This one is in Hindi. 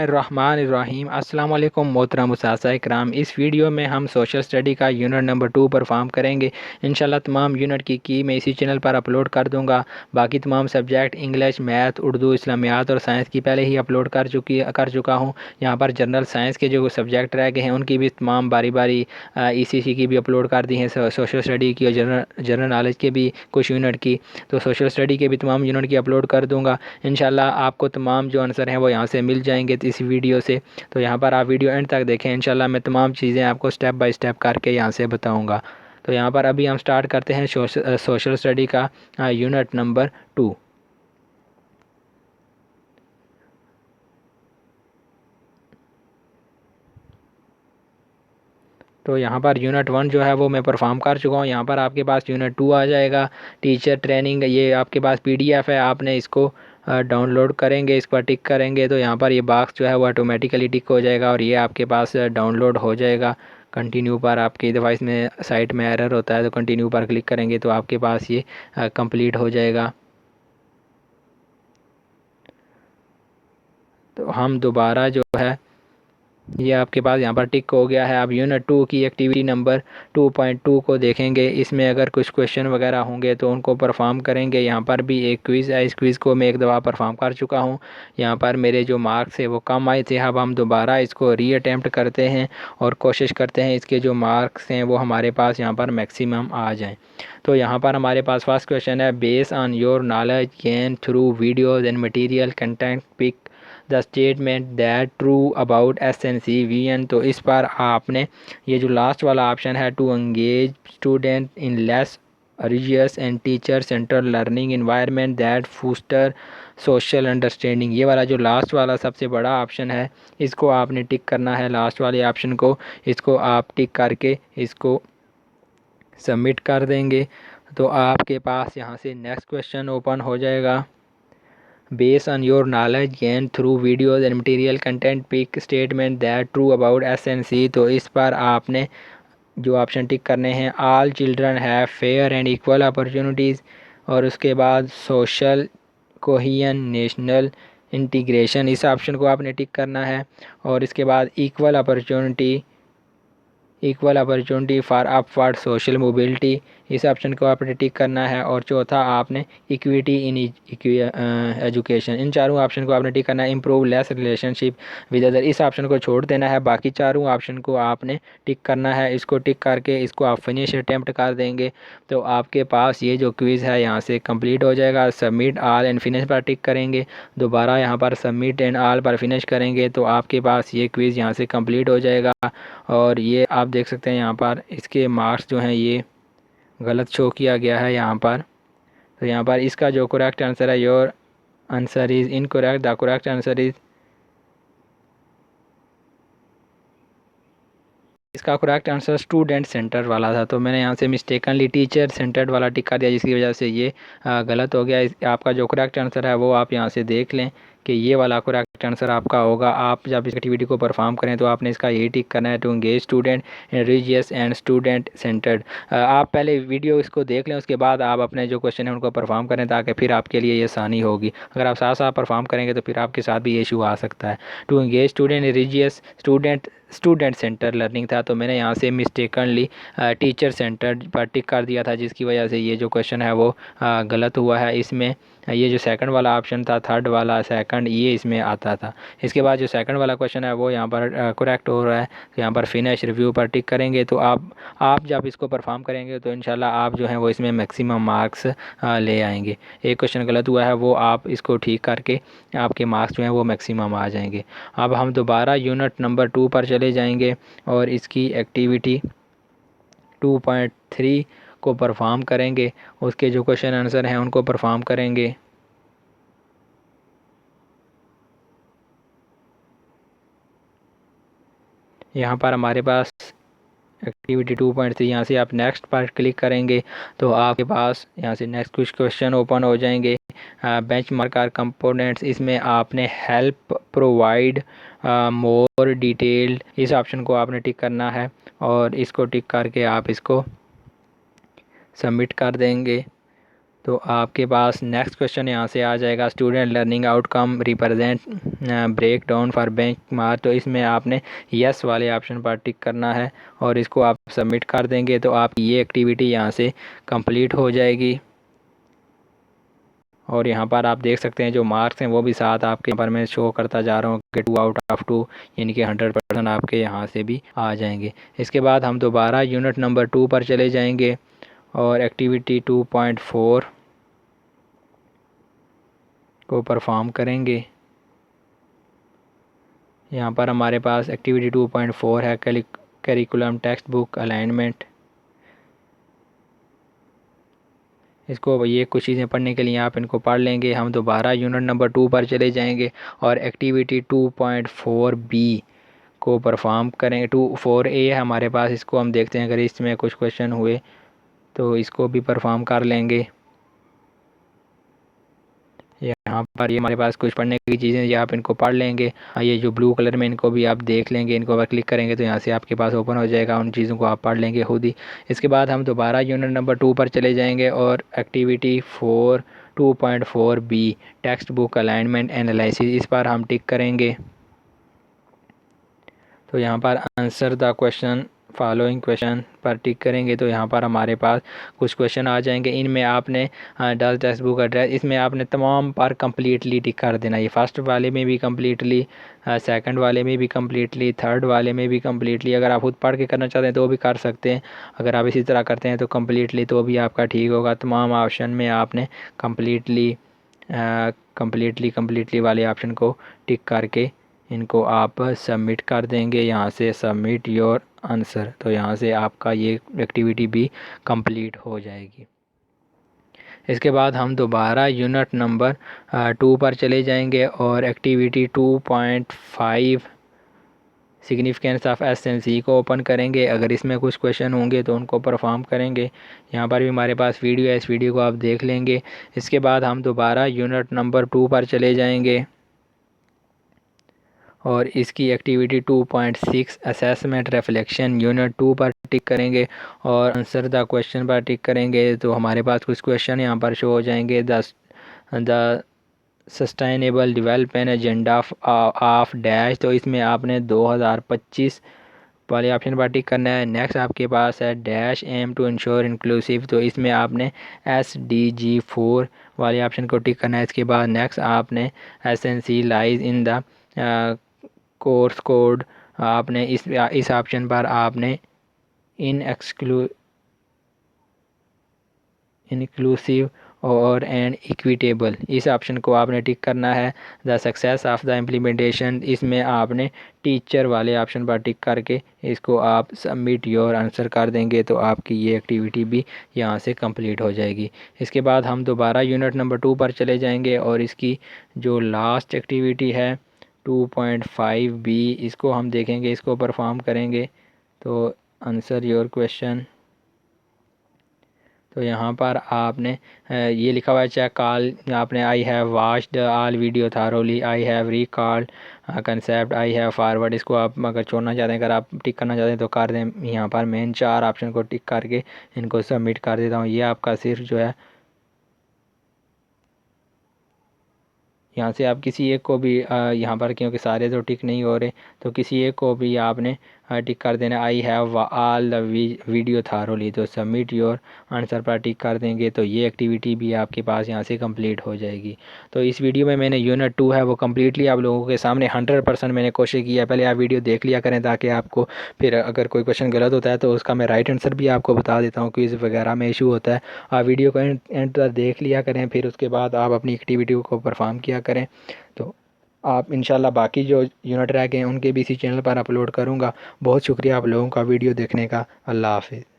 रहमानिर्रहीम अस्सलाम वालेकुम मोहतरम उस्ताद इकराम। इस वीडियो में हम सोशल स्टडी का यूनिट नंबर 2 परफॉर्म करेंगे। इंशाल्लाह तमाम यूनिट की मैं इसी चैनल पर अपलोड कर दूंगा। बाकी तमाम सब्जेक्ट इंग्लिश, मैथ, उर्दू, इस्लामियात और साइंस की पहले ही अपलोड कर चुका हूँ। यहाँ पर जनरल साइंस के जो सब्जेक्ट रह गए हैं उनकी भी तमाम बारी बारी ECC की भी अपलोड कर दी हैं, सोशल स्टडी की और जनरल नॉलेज के भी कुछ यूनिट की। तो सोशल स्टडी के भी तमाम यूनिट की अपलोड कर दूँगा। इंशाल्लाह आपको तमाम जो आंसर हैं वो यहाँ से मिल जाएंगे इस वीडियो से। तो यहाँ पर आप वीडियो एंड तक देखें, इंशाल्लाह मैं तमाम चीज़ें आपको स्टेप बाय स्टेप करके यहाँ से बताऊँगा। तो यहाँ पर अभी हम स्टार्ट करते हैं सोशल स्टडी का यूनिट नंबर 2। तो यहाँ पर यूनिट 1 जो है वो मैं परफॉर्म कर चुका हूँ। यहाँ पर आपके पास यूनिट 2 आ जाएगा, टीचर ट्रेनिंग। ये आपके पास PDF है, आपने इसको डाउनलोड करेंगे, इस पर टिक करेंगे तो यहाँ पर ये बॉक्स जो है वो ऑटोमेटिकली टिक हो जाएगा और ये आपके पास डाउनलोड हो जाएगा। कंटिन्यू पर आपकी डिवाइस में साइट में एरर होता है तो कंटिन्यू पर क्लिक करेंगे तो आपके पास ये कंप्लीट हो जाएगा। तो हम दोबारा जो है ये आपके पास यहाँ पर टिक हो गया है। अब यूनिट 2 की एक्टिविटी नंबर 2.2 को देखेंगे। इसमें अगर कुछ क्वेश्चन वगैरह होंगे तो उनको परफॉर्म करेंगे। यहाँ पर भी एक क्विज़ है, इस क्विज़ को मैं एक दफ़ा परफॉर्म कर चुका हूँ। यहाँ पर मेरे जो मार्क्स है वो कम आए थे। अब हम दोबारा इसको री अटैम्प्ट करते हैं और कोशिश करते हैं इसके जो मार्क्स हैं वो हमारे पास यहाँ पर मैक्सिमम आ जाएँ। तो यहाँ पर हमारे पास फर्स्ट क्वेश्चन है, base on your knowledge gain through videos and material content pick the statement that true about SNCVN। तो इस पर आपने ये जो लास्ट वाला ऑप्शन है, to engage student in less religious and teacher centre learning environment that foster social understanding, ये वाला जो लास्ट वाला सबसे बड़ा ऑप्शन है इसको आपने टिक करना है। लास्ट वाले ऑप्शन को इसको आप टिक करके इसको सबमिट कर देंगे तो आपके पास यहाँ से नेक्स्ट क्वेश्चन ओपन हो जाएगा। Based on your knowledge gained through videos and material content pick statement that true about SNC। तो इस पर आपने जो ऑप्शन टिक करने हैं, all children have fair and equal opportunities, और उसके बाद सोशल कोहियन नेशनल इंटीग्रेशन, इस ऑप्शन को आपने टिक करना है। और इसके बाद equal opportunity for upward social mobility, इस ऑप्शन को आपने टिक करना है। और चौथा आपने इक्विटी इन एजुकेशन, इन चारों ऑप्शन को आपने टिक करना है। Improve less relationship with other, इस ऑप्शन को छोड़ देना है, बाकी चारों ऑप्शन को आपने टिक करना है। इसको टिक करके इसको आप फिनिश अटैम्प्ट कर देंगे तो आपके पास ये जो क्विज़ है यहाँ से कंप्लीट हो जाएगा। सबमिट ऑल एंड फिनिश पर टिक करेंगे, दोबारा यहाँ पर सबमिट एंड ऑल पर फिनिश करेंगे तो आपके पास ये क्विज़ यहाँ से कंप्लीट हो जाएगा। और ये आप देख सकते हैं यहाँ पर इसके मार्क्स जो हैं ये गलत शो किया गया है यहाँ पर। तो यहाँ पर इसका जो करेक्ट आंसर है, your answer is incorrect, the correct answer is, इसका करेक्ट आंसर स्टूडेंट सेंटर वाला था। तो मैंने यहाँ से मिस्टेकनली टीचर सेंटर्ड वाला टिक कर दिया जिसकी वजह से ये गलत हो गया। आपका जो करेक्ट आंसर है वो आप यहाँ से देख लें कि ये वाला करेक्ट आंसर आपका होगा। आप जब इस एक्टिविटी को परफॉर्म करें तो आपने इसका यही टिक करना है, to engage student in religious and student centred. आप पहले वीडियो इसको देख लें, उसके बाद आप अपने जो क्वेश्चन है उनको परफॉर्म करें ताकि फिर आपके लिए ये आसानी होगी। अगर आप साथ साथ परफॉर्म करेंगे तो फिर आपके साथ भी ये इशू आ सकता है। To engage student in religious student centre learning था, तो मैंने यहाँ से मिस्टेकनली टीचर सेंटर पर टिक कर दिया था जिसकी वजह से ये जो क्वेश्चन है वो गलत हुआ है। इसमें ये जो सेकंड वाला ऑप्शन था, थर्ड वाला सेकंड, ये इसमें आता था। इसके बाद जो सेकंड वाला क्वेश्चन है वो यहाँ पर करेक्ट हो रहा है। तो यहाँ पर फिनिश रिव्यू पर टिक करेंगे तो आप जब इसको परफॉर्म करेंगे तो इंशाल्लाह आप जो हैं वो इसमें मैक्सिमम मार्क्स ले आएंगे। एक क्वेश्चन गलत हुआ है वो आप इसको ठीक करके आपके मार्क्स जो हैं वो मैक्सिमम आ जाएंगे। अब हम दोबारा यूनिट नंबर 2 पर चले जाएंगे और इसकी एक्टिविटी 2.3 को परफॉर्म करेंगे। उसके जो क्वेश्चन आंसर हैं उनको परफॉर्म करेंगे। यहाँ पर हमारे पास एक्टिविटी 2.3, यहाँ से आप नेक्स्ट पर क्लिक करेंगे तो आपके पास यहाँ से नेक्स्ट कुछ क्वेश्चन ओपन हो जाएंगे। बेंचमार्क आर कंपोनेंट्स, इसमें आपने हेल्प प्रोवाइड मोर डिटेल्ड, इस ऑप्शन को आपने टिक करना है और इसको टिक करके आप इसको सबमिट कर देंगे तो आपके पास नेक्स्ट क्वेश्चन यहाँ से आ जाएगा, student learning outcome represent break down for benchmark. तो इसमें आपने यस वाले ऑप्शन पर टिक करना है और इसको आप सबमिट कर देंगे तो आपकी ये एक्टिविटी यहाँ से कंप्लीट हो जाएगी। और यहाँ पर आप देख सकते हैं जो मार्क्स हैं वो भी साथ आपके यहाँ पर मैं शो करता जा रहा हूँ कि 2 आउट ऑफ 2 यानी कि 100% आपके यहाँ से भी आ जाएंगे। इसके बाद हम दोबारा यूनिट नंबर 2 पर चले जाएंगे और एक्टिविटी 2.4 को परफॉर्म करेंगे। यहाँ पर हमारे पास एक्टिविटी 2.4 है करिकुलम टेक्स्ट बुक अलाइनमेंट। इसको ये कुछ चीज़ें पढ़ने के लिए आप इनको पढ़ लेंगे। हम दोबारा यूनिट नंबर 2 पर चले जाएंगे और एक्टिविटी 2.4 बी को परफॉर्म करेंगे। 2.4 ए है हमारे पास, इसको हम देखते हैं अगर इसमें कुछ क्वेश्चन हुए तो इसको भी परफॉर्म कर लेंगे। यहाँ पर ये हमारे पास कुछ पढ़ने की चीज़ें, ये आप इनको पढ़ लेंगे। ये जो ब्लू कलर में इनको भी आप देख लेंगे, इनको अगर क्लिक करेंगे तो यहाँ से आपके पास ओपन हो जाएगा, उन चीज़ों को आप पढ़ लेंगे खुद ही। इसके बाद हम दोबारा यूनिट नंबर 2 पर चले जाएंगे और activity 2.4 B textbook alignment analysis, इस पर हम टिक करेंगे। तो यहाँ पर answer the question following question पर टिक करेंगे तो यहाँ पर हमारे पास कुछ क्वेश्चन आ जाएंगे। इनमें आपने डल टेक्स्ट बुक एड्रेस, इसमें आपने तमाम पर कम्प्लीटली टिक कर देना। ये फर्स्ट वाले में भी कम्प्लीटली, सेकंड वाले में भी कम्प्लीटली, थर्ड वाले में भी कम्प्लीटली। अगर आप खुद पढ़ के करना चाहते हैं तो भी कर सकते हैं। अगर आप इसी तरह करते हैं तो कम्प्लीटली तो भी आपका ठीक होगा। तमाम ऑप्शन में आपने कम्प्लीटली वाले ऑप्शन को टिक करके इनको आप सबमिट कर देंगे। यहाँ से सबमिट योर आंसर, तो यहाँ से आपका ये एक्टिविटी भी कंप्लीट हो जाएगी। इसके बाद हम दोबारा यूनिट नंबर 2 पर चले जाएंगे और activity 2.5 significance of S and C को ओपन करेंगे। अगर इसमें कुछ क्वेश्चन होंगे तो उनको परफॉर्म करेंगे। यहाँ पर भी हमारे पास वीडियो है, इस वीडियो को आप देख लेंगे। इसके बाद हम दोबारा यूनिट नंबर 2 पर चले जाएंगे और इसकी एक्टिविटी 2.6 असेसमेंट रिफ्लेक्शन यूनिट 2 पर टिक करेंगे और आंसर द क्वेश्चन पर टिक करेंगे तो हमारे पास कुछ क्वेश्चन यहाँ पर शो हो जाएंगे। The sustainable development agenda of dash, तो इसमें आपने 2025 वाले ऑप्शन पर टिक करना है। नेक्स्ट आपके पास है dash M to ensure inclusive, तो इसमें आपने SDG 4 वाले ऑप्शन को टिक करना है। इसके बाद नेक्स्ट आपने essence lies in the course code, आपने इस ऑप्शन पर आपने इंक्लूसिव और एंड इक्विटेबल, इस ऑप्शन को आपने टिक करना है। The success of the implementation, इसमें आपने टीचर वाले ऑप्शन पर टिक करके इसको आप सबमिट योर आंसर कर देंगे तो आपकी ये एक्टिविटी भी यहाँ से कंप्लीट हो जाएगी। इसके बाद हम दोबारा यूनिट नंबर 2 पर चले जाएंगे और इसकी जो लास्ट एक्टिविटी है 2.5 बी, इसको हम देखेंगे, इसको परफॉर्म करेंगे। तो आंसर योर क्वेश्चन, तो यहाँ पर आपने ये लिखा हुआ है चेक कॉल, आपने I have watched all video thoroughly, I have recalled concept, I have forward, इसको आप अगर छोड़ना चाहते हैं, अगर आप टिक करना चाहते हैं तो कर दें। यहाँ पर मैं इन 4 ऑप्शन को टिक करके इनको सबमिट कर देता हूँ। ये आपका सिर्फ जो है यहाँ से आप किसी एक को भी यहाँ पर, क्योंकि सारे तो टिक नहीं हो रहे, तो किसी एक को भी आपने टिक कर देना। I have all the video thoroughly, तो सबमिट योर आंसर पर टिक कर देंगे तो ये एक्टिविटी भी आपके पास यहाँ से कंप्लीट हो जाएगी। तो इस वीडियो में मैंने यूनिट 2 है वो कम्प्लीटली आप लोगों के सामने 100% मैंने कोशिश की है। पहले आप वीडियो देख लिया करें ताकि आपको फिर अगर कोई क्वेश्चन गलत होता है तो उसका मैं राइट आंसर भी आपको बता देता हूँ, क्विज़ वगैरह में इशू होता है। आप वीडियो को एंड तक देख लिया करें, फिर उसके बाद आप अपनी एक्टिविटी को परफॉर्म किया करें। तो आप इंशाल्लाह बाकी जो यूनिट रह गए हैं उनके भी इसी चैनल पर अपलोड करूँगा। बहुत शुक्रिया आप लोगों का वीडियो देखने का। अल्लाह हाफिज़।